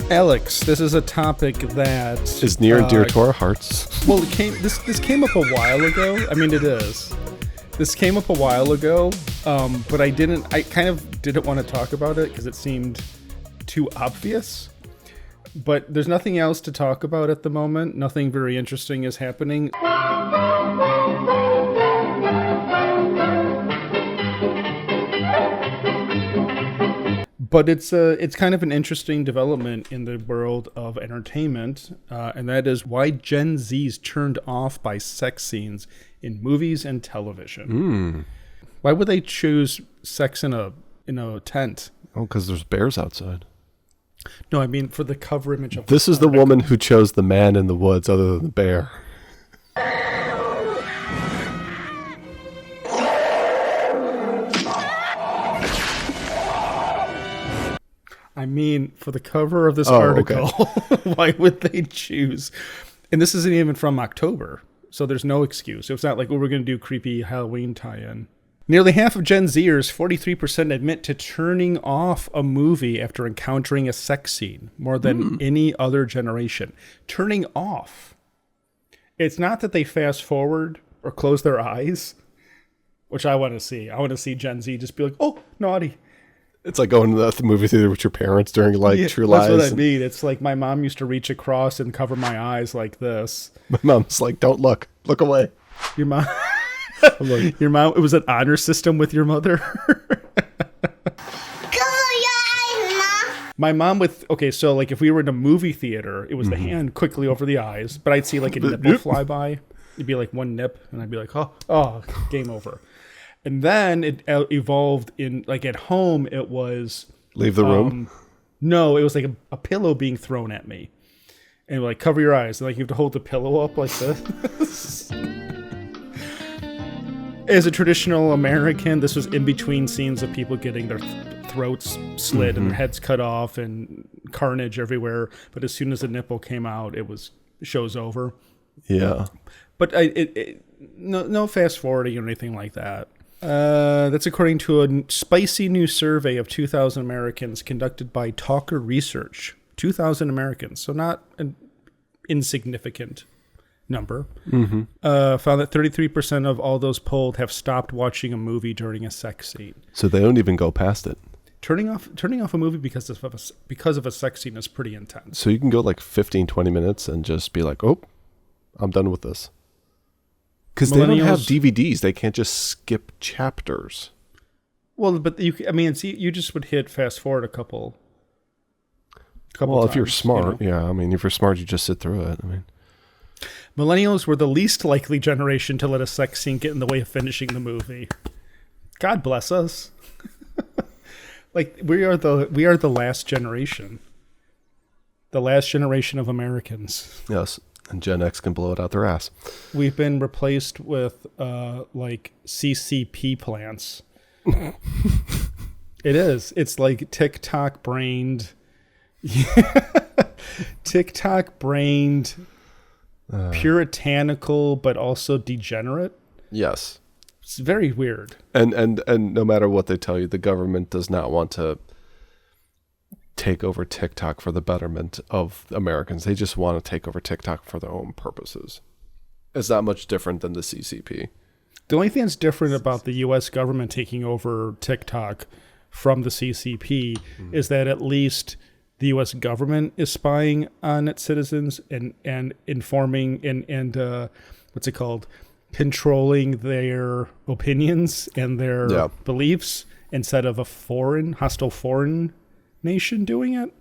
Alex, this is a topic that is near and dear to our hearts. Well, this came up a while ago. I mean, it is. This came up a while ago, but I kind of didn't want to talk about it because it seemed too obvious. But there's nothing else to talk about at the moment. Nothing very interesting is happening. But it's kind of an interesting development in the world of entertainment, and that is why Gen Z's turned off by sex scenes in movies and television. Why would they choose sex in a tent? Oh, because there's bears outside. No, I mean for the cover image of this is the woman who chose the man in the woods other than the bear. I mean, for the cover of this article, okay. Why would they choose? And this isn't even from October, so there's no excuse. It's not like, we're going to do creepy Halloween tie-in. Nearly half of Gen Zers, 43%, admit to turning off a movie after encountering a sex scene, more than any other generation. Turning off. It's not that they fast forward or close their eyes, which I want to see. I want to see Gen Z just be like, oh, naughty. It's like going to the movie theater with your parents during True Lies. That's what I mean. It's like my mom used to reach across and cover my eyes like this. My mom's like, don't look. Look away. Your mom... Your mom, it was an honor system with your mother? Cover your eyes, Mom. My mom so like if we were in a movie theater, it was the hand quickly over the eyes, but I'd see like a nipple fly by. It'd be like one nip, and I'd be like, oh, game over. And then it evolved in, like at home, it was... Leave the room? No, it was like a pillow being thrown at me. And like, cover your eyes. And like, you have to hold the pillow up like this. As a traditional American, this was in between scenes of people getting their throats slit and their heads cut off and carnage everywhere. But as soon as the nipple came out, show's over. Yeah. But no fast forwarding or anything like that. That's according to a spicy new survey of 2,000 Americans conducted by Talker Research. 2,000 Americans, so not an insignificant number. Found that 33% of all those polled have stopped watching a movie during a sex scene. So they don't even go past it. Turning off a movie because of a sex scene is pretty intense. So you can go like 15, 20 minutes and just be like, oh, I'm done with this. Because they don't have DVDs. They can't just skip chapters. Well, but you just would hit fast forward a couple well, times, if you're smart, yeah. I mean, if you're smart, you just sit through it. I mean, millennials were the least likely generation to let a sex scene get in the way of finishing the movie. God bless us. Like we are the last generation. The last generation of Americans. Yes. And Gen X can blow it out their ass. We've been replaced with like CCP plants. It is. It's like TikTok brained, puritanical, but also degenerate. Yes. It's very weird. And no matter what they tell you, the government does not want to take over TikTok for the betterment of Americans. They just want to take over TikTok for their own purposes. It's not much different than the CCP. The only thing that's different about the U.S. government taking over TikTok from the CCP is that at least the U.S. government is spying on its citizens and informing and what's it called? Controlling their opinions and their beliefs instead of a hostile foreign nation doing it.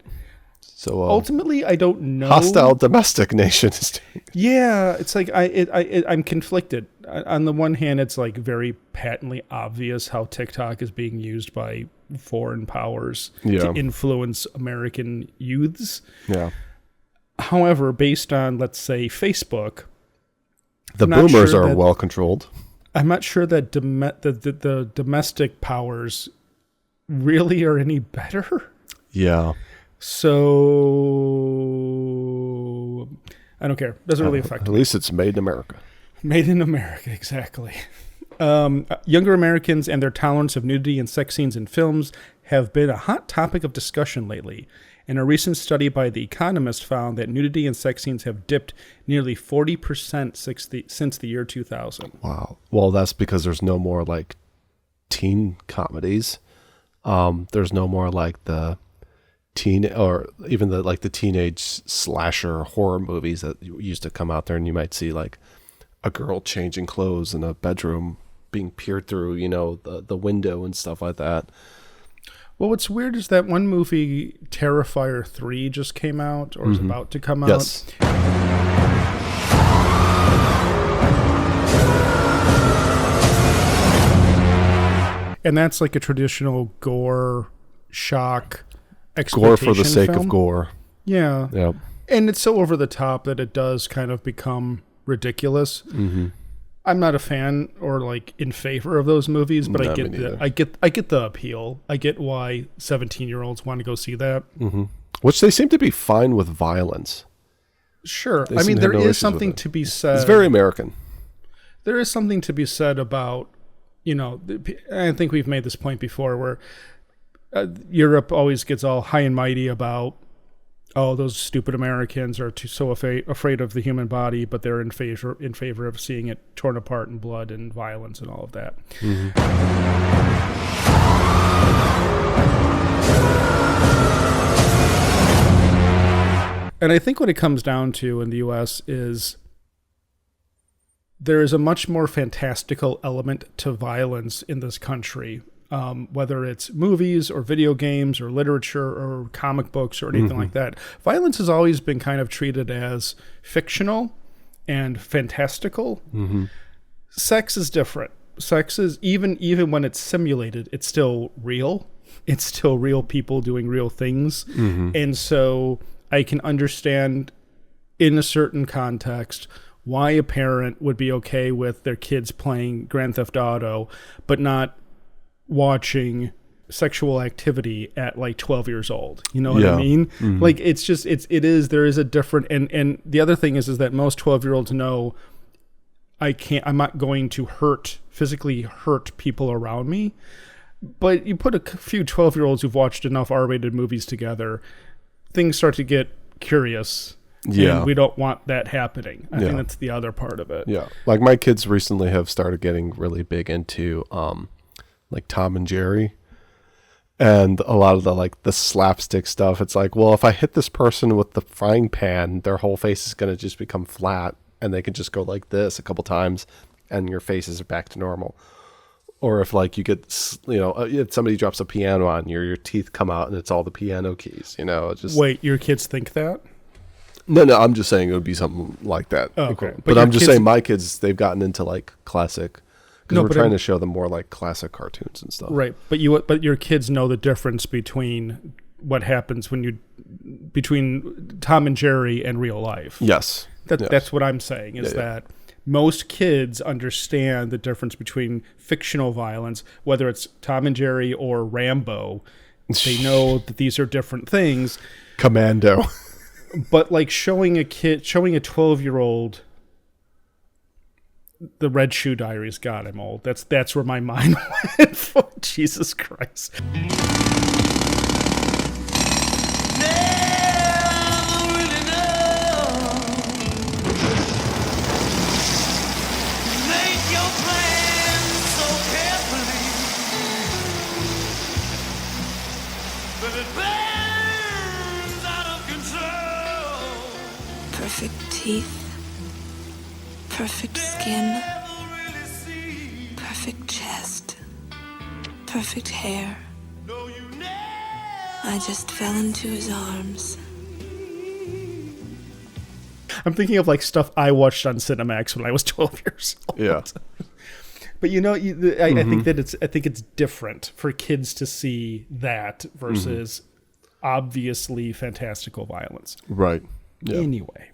So ultimately, I don't know. Hostile domestic nation is doing it. Yeah, it's like I'm conflicted. On the one hand, it's like very patently obvious how TikTok is being used by foreign powers to influence American youths. Yeah. However, based on, let's say, Facebook, the boomers are well controlled. I'm not sure that the domestic powers really are any better. Yeah. So I don't care. Doesn't really affect me. At least it's made in America. Made in America, exactly. Younger Americans and their tolerance of nudity and sex scenes in films have been a hot topic of discussion lately. And a recent study by The Economist found that nudity and sex scenes have dipped nearly 40% since the year 2000. Wow. Well, that's because there's no more like teen comedies. There's no more like the teen or even the teenage slasher horror movies that used to come out there, and you might see like a girl changing clothes in a bedroom being peered through, the window and stuff like that. Well, what's weird is that one movie, Terrifier 3, just came out or is about to come out. Yes. And that's like a traditional gore, shock, Gore for the exploitation sake film. of gore. Yeah. Yep. And it's so over the top that it does kind of become ridiculous. Mm-hmm. I'm not a fan or like in favor of those movies, but No, I me neither. I get the appeal. I get why 17-year-olds want to go see that. Mm-hmm. Which they seem to be fine with violence. Sure. They I seem mean, to have there no is issues with something it. to be said. It's very American. There is something to be said about, I think we've made this point before where Europe always gets all high and mighty about, those stupid Americans are so afraid of the human body, but they're in favor of seeing it torn apart in blood and violence and all of that. Mm-hmm. And I think what it comes down to in the U.S. is there is a much more fantastical element to violence in this country, whether it's movies or video games or literature or comic books or anything like that. Violence has always been kind of treated as fictional and fantastical. Mm-hmm. Sex is different. Sex is, even when it's simulated, it's still real. It's still real people doing real things. Mm-hmm. And so I can understand in a certain context why a parent would be okay with their kids playing Grand Theft Auto, but not watching sexual activity at like 12 years old. You know what I mean? Mm-hmm. Like there is a different, and the other thing is that most 12-year-olds know I'm not going to physically hurt people around me. But you put a few 12-year-olds who've watched enough R-rated movies together, things start to get curious. Yeah. And we don't want that happening. I Yeah. think that's the other part of it. Yeah. Like my kids recently have started getting really big into like Tom and Jerry. And a lot of the slapstick stuff. It's like, well, if I hit this person with the frying pan, their whole face is going to just become flat, and they can just go like this a couple times and your faces are back to normal. Or if like you get, if somebody drops a piano on you, your teeth come out and it's all the piano keys, just. Wait, your kids think that? No, I'm just saying it would be something like that. Oh, okay. But your I'm just kids- saying my kids, they've gotten into like classic, because we're but trying I'm- to show them more like classic cartoons and stuff. Right, but your kids know the difference between what happens between Tom and Jerry and real life. Yes. Yes. That's what I'm saying is that most kids understand the difference between fictional violence, whether it's Tom and Jerry or Rambo. They know that these are different things. Commando. But like showing a 12-year-old the Red Shoe Diaries, God, I'm old. That's where my mind went. For Jesus Christ. Perfect teeth, perfect skin, perfect chest, perfect hair. I just fell into his arms. I'm thinking of like stuff I watched on Cinemax when I was 12 years old. Yeah. But I think that I think it's different for kids to see that versus obviously fantastical violence. Right. Yeah. Anyway,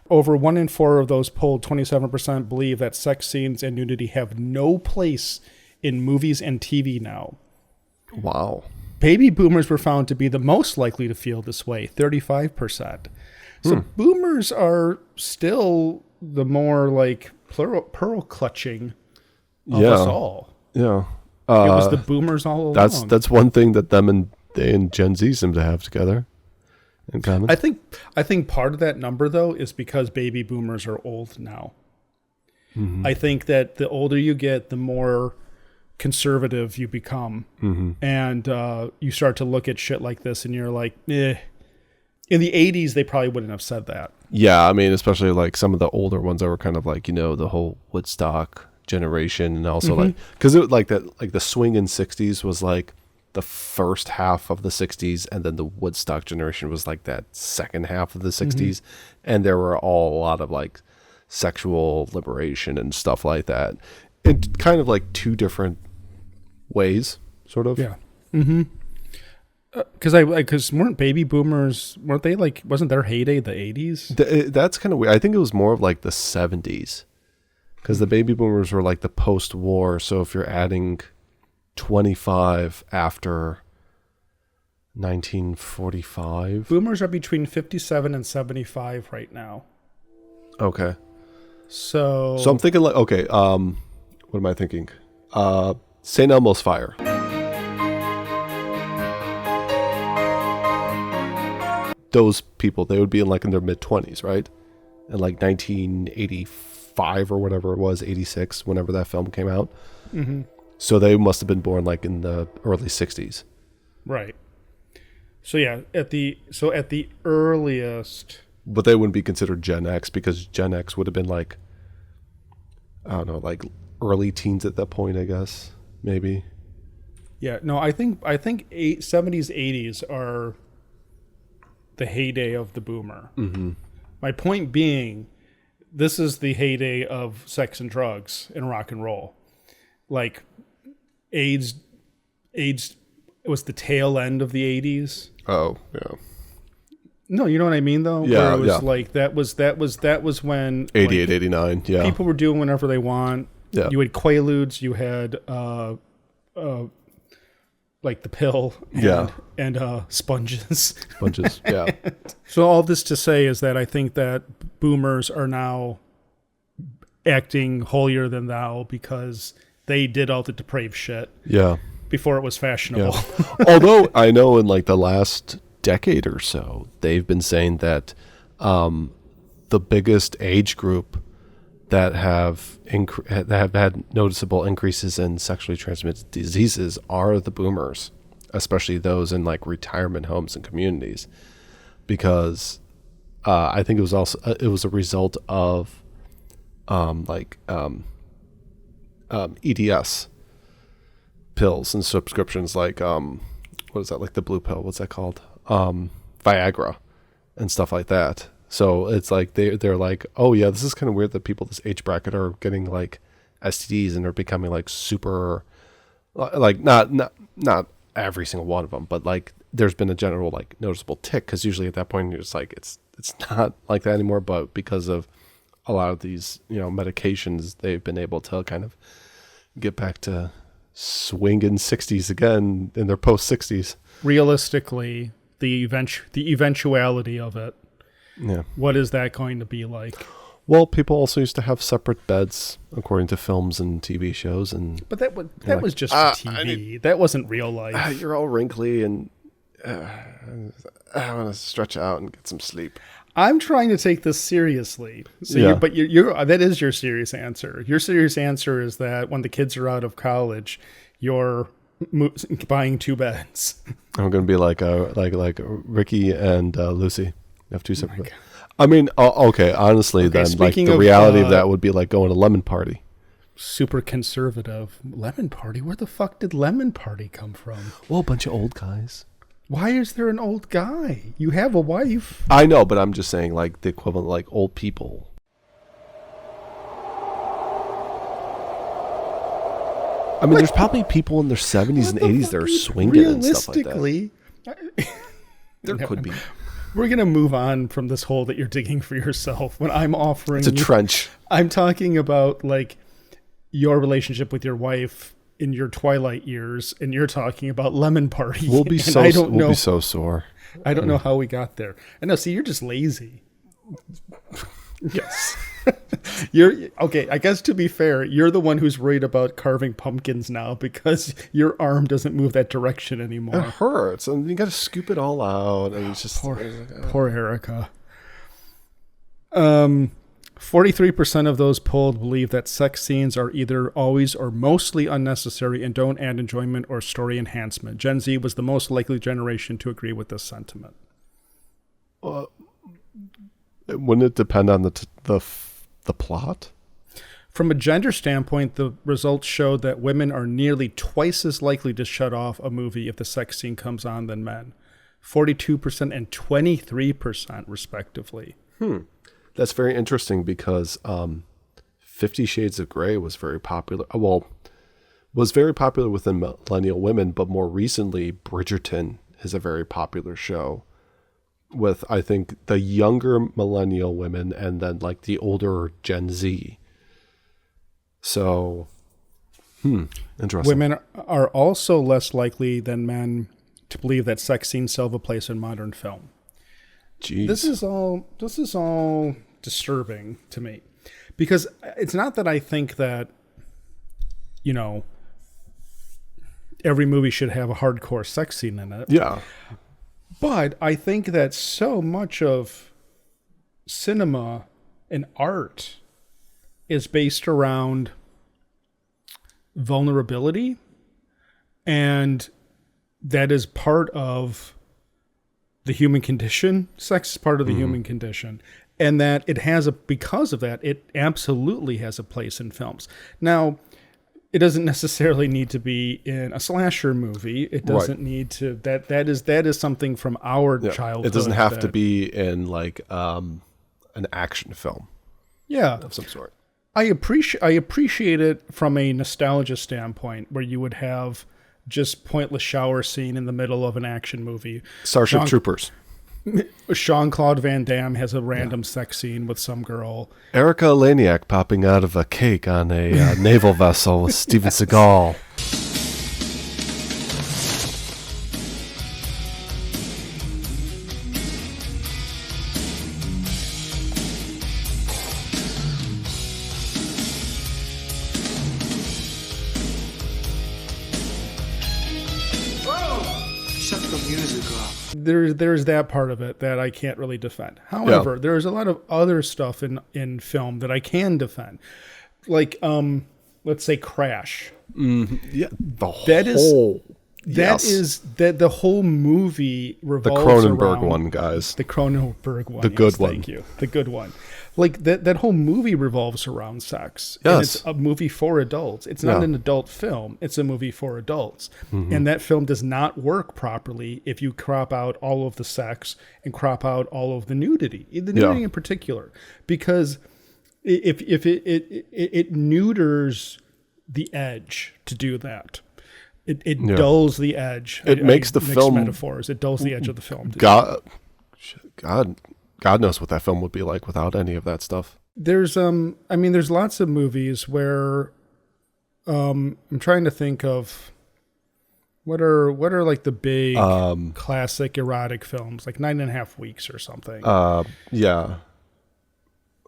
over 1 in 4 of those polled, 27% believe that sex scenes and nudity have no place in movies and TV now. Wow. Baby boomers were found to be the most likely to feel this way, 35%. So boomers are still the more like pearl clutching of us all. Yeah. It was the boomers all along. That's one thing that they and Gen Z seem to have together. in common? I think part of that number though is because baby boomers are old now. I think that the older you get, the more conservative you become, and you start to look at shit like this, and you're like, eh. In the 80s, they probably wouldn't have said that. Yeah, I mean, especially like some of the older ones that were kind of like, you know, the whole Woodstock generation, and also like, because it like that, like the swinging 60s was like the first half of the 60s, and then the Woodstock generation was like that second half of the 60s, and there were all a lot of like sexual liberation and stuff like that, in kind of like two different ways, sort of. Yeah. Because weren't baby boomers, weren't they like, wasn't their heyday the 80s? That's kind of weird. I think it was more of like the 70s, because the baby boomers were like the post-war. So if you're adding 25 after 1945, Boomers are between 57 and 75 right now. okay. So So I'm thinking like, okay, what am I thinking? St. Elmo's Fire. Those people, they would be in like in their mid 20s, right? In like 1985 or whatever it was, 86, whenever that film came out. So they must have been born like in the early 60s. right. So yeah, at the earliest, But they wouldn't be considered Gen X, because Gen X would have been like, I don't know, like early teens at that point, I guess, maybe. yeah, no, I think 70s, 80s are the heyday of the boomer. My point being, this is the heyday of sex and drugs and rock and roll. Like AIDS was the tail end of the 80s. Oh, yeah. No, you know what I mean though? Yeah, Where it was yeah. like that was when 88, like, 89, yeah. people were doing whatever they want. Yeah. You had Quaaludes, you had like the pill and sponges. Bunches, yeah. So all this to say is that I think that boomers are now acting holier than thou because they did all the depraved shit Yeah. before it was fashionable. Yeah. Although I know in like the last decade or so, they've been saying that the biggest age group that have had noticeable increases in sexually transmitted diseases are the boomers, especially those in like retirement homes and communities, because I think it was a result of EDS pills and subscriptions, like what is that, like the blue pill, what's that called, Viagra and stuff like that. So it's like they're like, oh yeah, this is kind of weird that people this age bracket are getting like STDs and are becoming like super, like not every single one of them, but like there's been a general like noticeable tick, because usually at that point you're just like it's not like that anymore, but because of a lot of these, you know, medications, they've been able to kind of get back to swinging 60s again in their post 60s. Realistically, the eventuality of it, Yeah. what is that going to be like? Well, people also used to have separate beds according to films and TV shows, and But that was just for TV. That wasn't real life. you're all wrinkly and I want to stretch out and get some sleep. I'm trying to take this seriously. So Yeah. you're that is your serious answer. Your serious answer is that when the kids are out of college, you're buying two beds. I'm going to be like Ricky and Lucy. You have two separate beds. I mean, okay, honestly, then like speaking the of, reality of that would be like going to Lemon Party. Super conservative. Lemon Party? Where the fuck did Lemon Party come from? Well, a bunch of old guys. Why is there an old guy? You have a wife. I know, but I'm just saying like the equivalent, like old people. I mean, there's probably people in their 70s and 80s that are swinging and stuff like that. Realistically, There could be. we're going to move on from this hole that you're digging for yourself. When I'm offering It's a you- trench. I'm talking about like your relationship with your wife in your twilight years, and you're talking about Lemon Party. We'll be and so I don't know. be so sore. I don't know how we got there. And no, see, you're just lazy. Yes. You're okay. I guess to be fair, you're the one who's worried about carving pumpkins now because your arm doesn't move that direction It anymore. hurts, and you got to scoop it all out, and it's just Poor Erica. 43% of those polled believe that sex scenes are either always or mostly unnecessary and don't add enjoyment or story enhancement. Gen Z was the most likely generation to agree with this sentiment. Wouldn't it depend on the plot? From a gender standpoint, the results showed that women are nearly twice as likely to shut off a movie if the sex scene comes on than men. 42% and 23% respectively. That's very interesting because 50 Shades of Grey was very popular. Well, was very popular within millennial women, but more recently, Bridgerton is a very popular show with, I think, the younger millennial women and then like the older Gen Z. So, interesting. Women are also less likely than men to believe that sex scenes still have a place in modern film. Jeez. This is all disturbing to me, because it's not that I think that, you know, every movie should have a hardcore sex scene in it. Yeah. But I think that so much of cinema and art is based around vulnerability, and that is part of the human condition. Sex is part of the human condition. And that it has because of that, it absolutely has a place in films. Now, it doesn't necessarily need to be in a slasher movie. It doesn't need to, that is something from our childhood. It doesn't have to be in like an action film of some sort. I appreciate it from a nostalgia standpoint, where you would have just pointless shower scene in the middle of an action movie. Starship Troopers. Jean-Claude Van Damme has a random sex scene with some girl. Erica Eleniak popping out of a cake on a naval vessel with Steven Seagal. Shut the music off. There's that part of it that I can't really defend. However, there's a lot of other stuff in film that I can defend. Like let's say Crash. Yeah, the whole movie revolves the Cronenberg around one, guys. The Cronenberg one. The good one. Thank you. The good one. Like that whole movie revolves around sex. Yes. And it's a movie for adults. It's not an adult film. It's a movie for adults. And that film does not work properly if you crop out all of the sex and crop out all of the nudity. The nudity in particular. Because if it neuters the edge to do that. It dulls the edge. It makes the film metaphors. It dulls the edge of the film. God knows what that film would be like without any of that stuff. There's there's lots of movies where I'm trying to think of what are like the big classic erotic films, like 9.5 Weeks or something.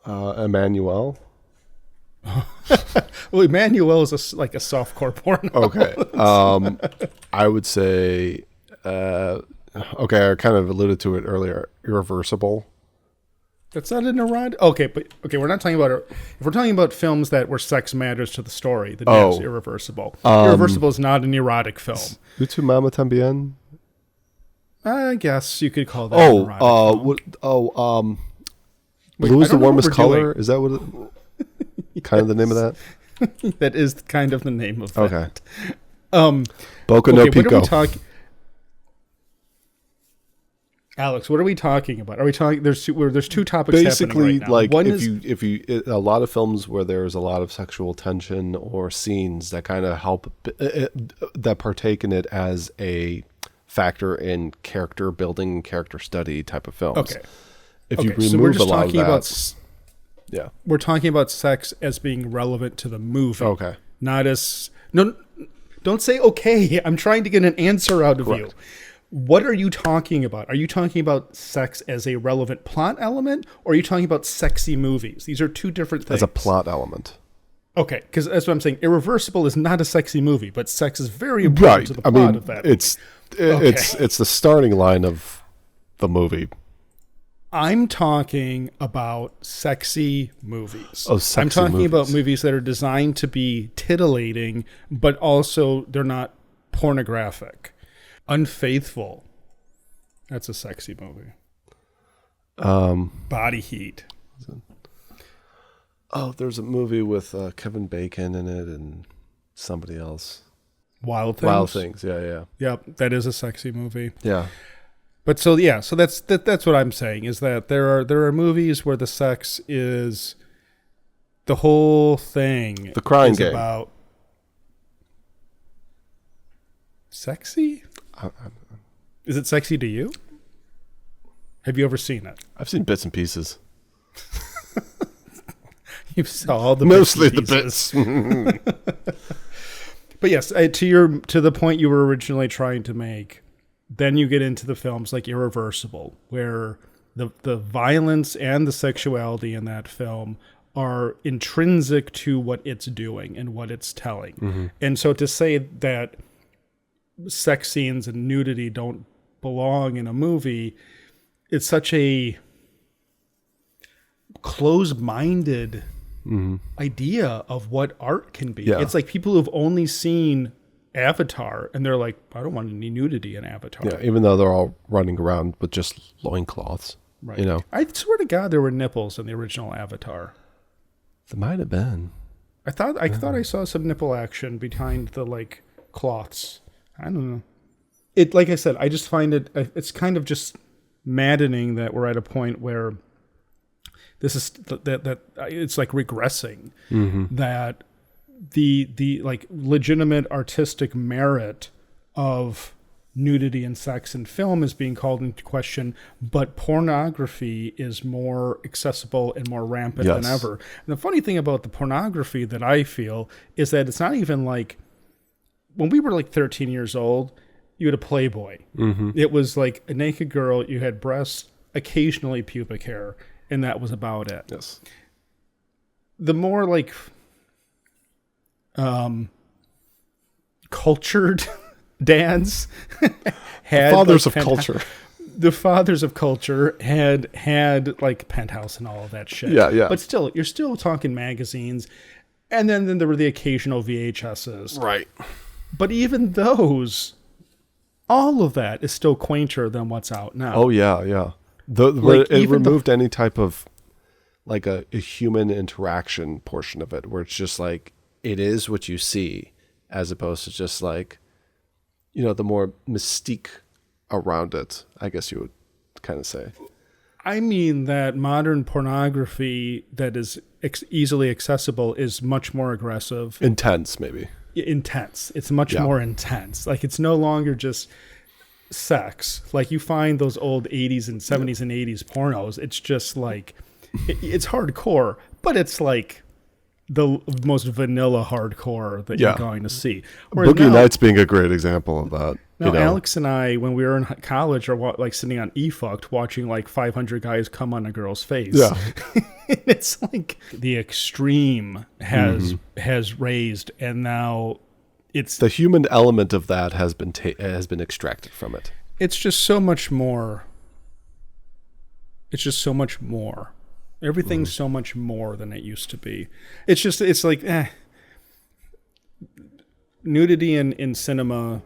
Emmanuel. Well, Emmanuel is like a softcore porno. Okay. I would say I kind of alluded to it earlier. Irreversible. That's not an erotic. Okay, we're not talking about it. If we're talking about films where sex matters to the story, then yes, Irreversible. Irreversible is not an erotic film. Tu Mama Tambien? I guess you could call that an erotic film. Blue is the warmest color? Is that what it, kind of the name of that? That is kind of the name of that. Okay. Boku no Pico. What are we talking? Alex, what are we talking about? Are we talking? There's two topics basically happening right now. like One if you a lot of films where there's a lot of sexual tension or scenes that kind of help that partake in it as a factor in character building, character study type of films. Okay. If you remove a lot of that, we're talking about sex as being relevant to the movie. Okay. Not as no. Don't say okay. I'm trying to get an answer out of you. What are you talking about? Are you talking about sex as a relevant plot element, or are you talking about sexy movies? These are two different things. As a plot element. Okay, because that's what I'm saying. Irreversible is not a sexy movie, but sex is very important to the plot of that. It's the starting line of the movie. I'm talking about sexy movies. Oh, sexy I'm talking movies. about movies that are designed to be titillating, but also they're not pornographic. Unfaithful. That's a sexy movie. Body Heat. Oh, there's a movie with Kevin Bacon in it and somebody else. Wild Things. Wild Things. Yeah. Yep, that is a sexy movie. Yeah. But so that's what I'm saying is that there are movies where the sex is the whole thing. The Crying is Game. About sexy? Is it sexy to you? Have you ever seen it? I've seen bits and pieces. You saw all the Mostly bits the and pieces. bits. But yes, to the point you were originally trying to make, then you get into the films like Irreversible, where the violence and the sexuality in that film are intrinsic to what it's doing and what it's telling. Mm-hmm. And so to say that sex scenes and nudity don't belong in a movie, it's such a closed-minded idea of what art can be. Yeah. It's like people who've only seen Avatar and they're like, I don't want any nudity in Avatar. Yeah, even though they're all running around with just loincloths. Right. You know. I swear to God there were nipples in the original Avatar. There might have been. I thought I saw some nipple action behind the like cloths. I don't know. It, like I said, I just find it's kind of just maddening that we're at a point where this is that it's like regressing. That the like legitimate artistic merit of nudity and sex in film is being called into question, but pornography is more accessible and more rampant than ever. And the funny thing about the pornography that I feel is that it's not even like when we were like 13 years old, you had a Playboy. It was like a naked girl, you had breasts, occasionally pubic hair, and that was about it. Yes. The more like cultured dads had Fathers like of culture. The fathers of culture had like Penthouse and all of that shit. Yeah. But still, you're still talking magazines, and then there were the occasional VHSs. Right. But even those, all of that is still quainter than what's out now. Oh yeah. Like, It even removed any type of like a human interaction portion of it, where it's just like it is what you see, as opposed to just like, you know, the more mystique around it, I guess you would kind of say. I mean that modern pornography that is easily accessible is much more aggressive. Intense, maybe. Intense. It's much more intense. Like, it's no longer just sex. Like, you find those old 80s and 70s and 80s pornos, it's just like, it's hardcore, but it's like the most vanilla hardcore that you're going to see. Whereas Boogie Nights being a great example of that. Now, you know? Alex and I, when we were in college, are like sitting on eFucked watching like 500 guys come on a girl's face. Yeah. It's like the extreme has raised, and now it's the human element of that has been extracted from it. It's just so much more. It's just so much more. Everything's so much more than it used to be. It's like nudity in cinema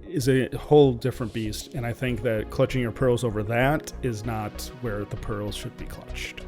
is a whole different beast, and I think that clutching your pearls over that is not where the pearls should be clutched.